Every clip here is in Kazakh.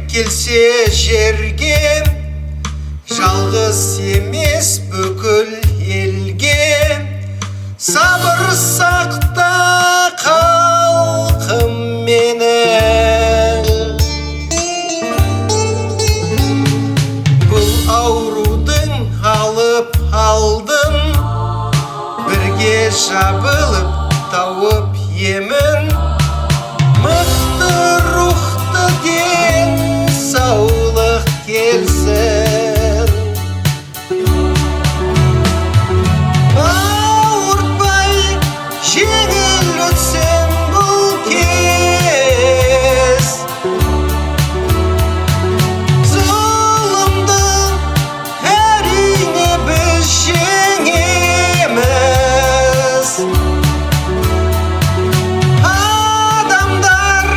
келсе жерге, жалғыз емес бүкіл елге. Сабыр сақта халқым менің, бұл аурудың алып алдын, бірге жабылып тауып емін. Мықты рухты денсаулық келсін. Ауыртпай жеңіл өтсін бұл кез, зұлымды әрине біз жеңеміз. Адамдар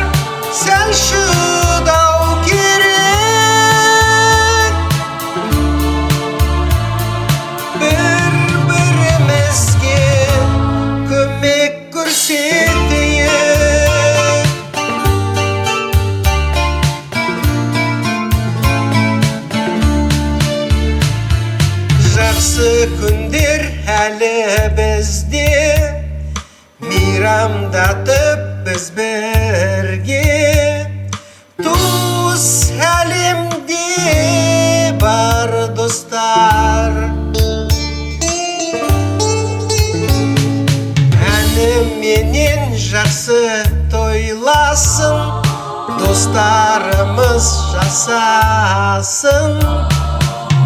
сәл шыдау керек, бір-бірімізге көмек көрсетейік. Жақсы күндер әлі бізде, мейрамдатып біз бірге. Туыс әлемде бар достар, әніменен жақсы тойласын, достарымыз жасасын.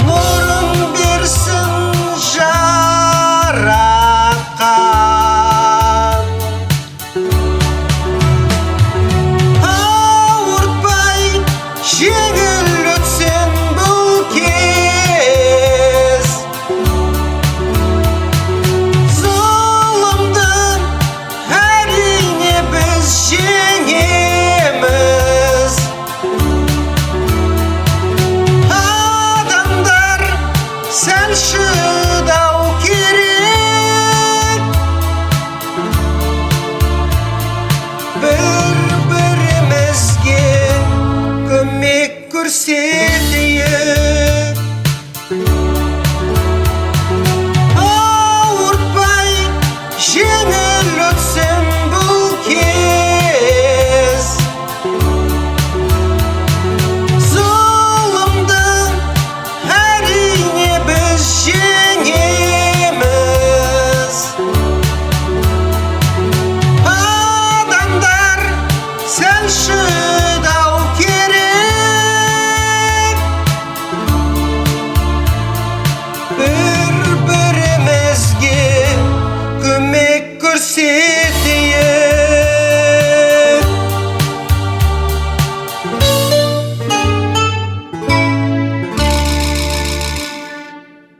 Нұрын берсін жаратқан, ауыртпай жеңіл өтсін бұл кез, зұлымды әрине біз жеңеміз. Адамдар сәл шыдау керек, бір-бірімізге көмек көрсетейік. Ауыртпай жеңіл өтсін бұл кез, зұлымды әрине біз жеңеміз. Адамдар сәл шыдау керек, бір-бірімізге көмек көрсетейік.